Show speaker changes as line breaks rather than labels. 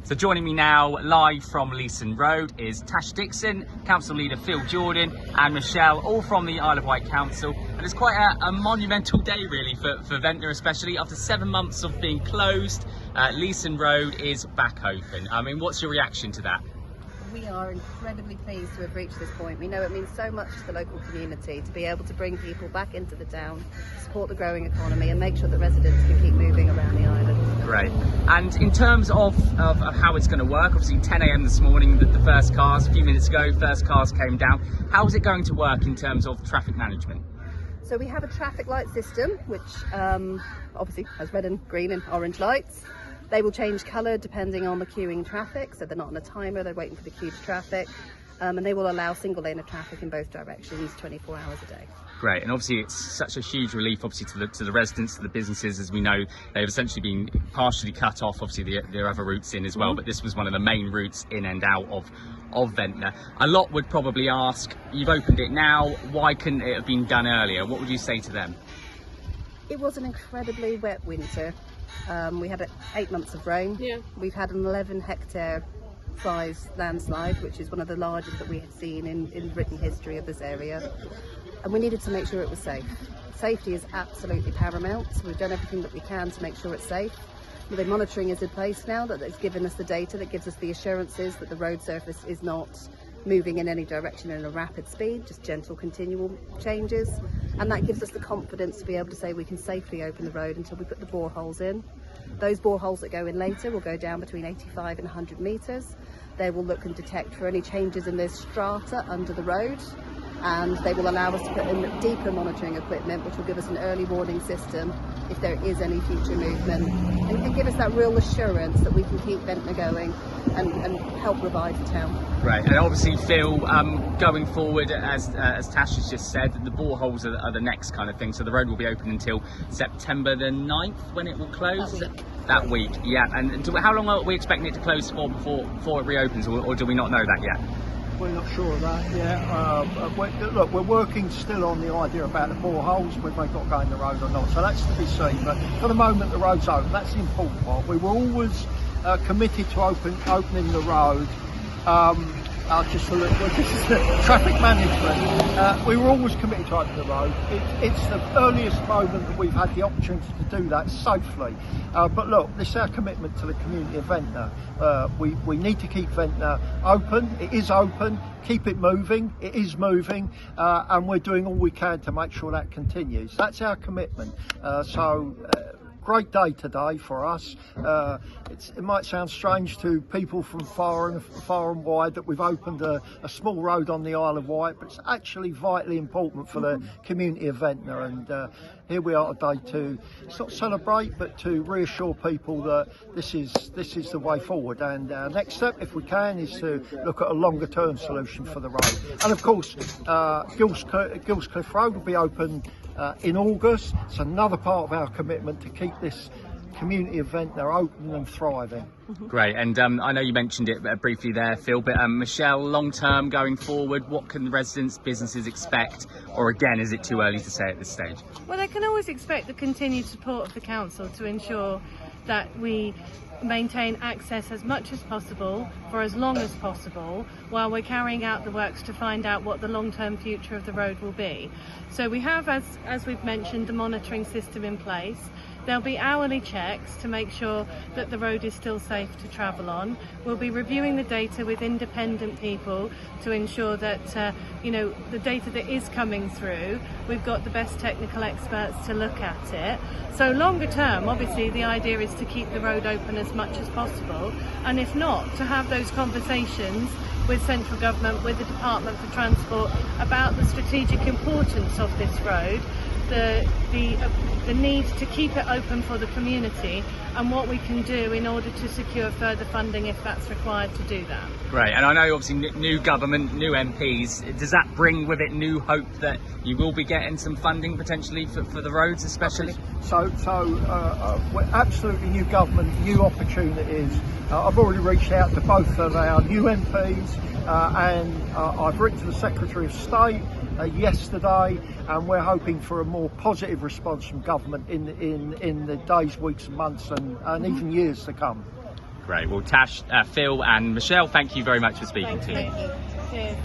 So joining me now live from Leeson Road is Tash, Council Leader Phil Jordan and Michelle, all from the Isle of Wight Council. And it's quite a monumental day really for Ventnor, especially after 7 months of being closed. Leeson Road is back open. I mean, what's your reaction to that?
We are incredibly pleased to have reached this point. We know it means so much to the local community to be able to bring people back into the town, support the growing economy and make sure that residents can keep moving around the island.
Great. And in terms of how it's going to work, obviously 10 a.m. this morning, the first cars, a few minutes ago, first cars came down. How is it going to work in terms of traffic management?
So we have a traffic light system, which obviously has red and green and orange lights. They will change colour depending on the queuing traffic, so they're not on a timer, they're waiting for the queued traffic, and they will allow single lane of traffic in both directions 24 hours a day.
Great, and obviously it's such a huge relief obviously to the residents, to the businesses, as we know they've essentially been partially cut off. Obviously there are other routes in as well, but this was one of the main routes in and out of Ventnor. A lot would probably ask, you've opened it now, why couldn't it have been done earlier? What would you say to them?
It was an incredibly wet winter. We had 8 months of rain. Yeah. We've had an 11-hectare size landslide, which is one of the largest that we have seen in written history of this area. And we needed to make sure it was safe. Safety is absolutely paramount. So we've done everything that we can to make sure it's safe. The monitoring is in place now that it's given us the data that gives us the assurances that the road surface is not moving in any direction in a rapid speed, just gentle continual changes, and that gives us the confidence to be able to say we can safely open the road until we put the boreholes in. Those boreholes that go in later will go down between 85 and 100 metres. They will look and detect for any changes in those strata under the road, and they will allow us to put in deeper monitoring equipment which will give us an early warning system if there is any future movement, and give us that real assurance that we can keep Ventnor going and help revive the town.
Right, and obviously Phil, going forward, as Tash has just said, the boreholes are the next kind of thing, so the road will be open until September the 9th when it will close? That week, yeah. And how long are we expecting it to close for before it reopens, or do we not know that yet?
We're not sure of that yet. Look, we're working still on the idea about the boreholes, whether they've got to go in the road or not, so that's to be seen. But for the moment, the road's open. That's the important part. We were always committed to opening the road. Just a little, this is the traffic management. We were always committed to open the road. It's the earliest moment that we've had the opportunity to do that safely. But look, this is our commitment to the community of Ventnor. We need to keep Ventnor open. It is open. Keep it moving. It is moving, and we're doing all we can to make sure that continues. That's our commitment. Great day today for us. It might sound strange to people from far and wide that we've opened a small road on the Isle of Wight, but it's actually vitally important for the community of Ventnor. And here we are today to not celebrate, but to reassure people that this is the way forward. And our next step, if we can, is to look at a longer term solution for the road. And of course, Cllr Road will be open in August. It's another part of our commitment to keep this community of Ventnor open and thriving.
Great, and I know you mentioned it briefly there, Phil, but Michelle, long term going forward, what can the residents, businesses expect, or again, is it too early to say at this stage?
Well, they can always expect the continued support of the council to ensure that we maintain access as much as possible for as long as possible while we're carrying out the works to find out what the long-term future of the road will be. So we have, as we've mentioned, the monitoring system in place. There'll be hourly checks to make sure that the road is still safe to travel on. We'll be reviewing the data with independent people to ensure that the data that is coming through, we've got the best technical experts to look at it. So longer term, obviously the idea is to keep the road open as much as possible, and if not, to have those conversations with central government, with the Department for Transport about the strategic importance of this road, the need to keep it open for the community, and what we can do in order to secure further funding if that's required to do that.
Great, and I know obviously new government, new MPs, does that bring with it new hope that you will be getting some funding potentially for the roads especially?
So we're absolutely new government, new opportunities. I've already reached out to both of our new MPs and I've written to the Secretary of State yesterday, and we're hoping for a more positive response from government in the days, weeks and months and even years to come.
Great. Well, Tash, Phil and Michelle, thank you very much for speaking to me.
Cheers.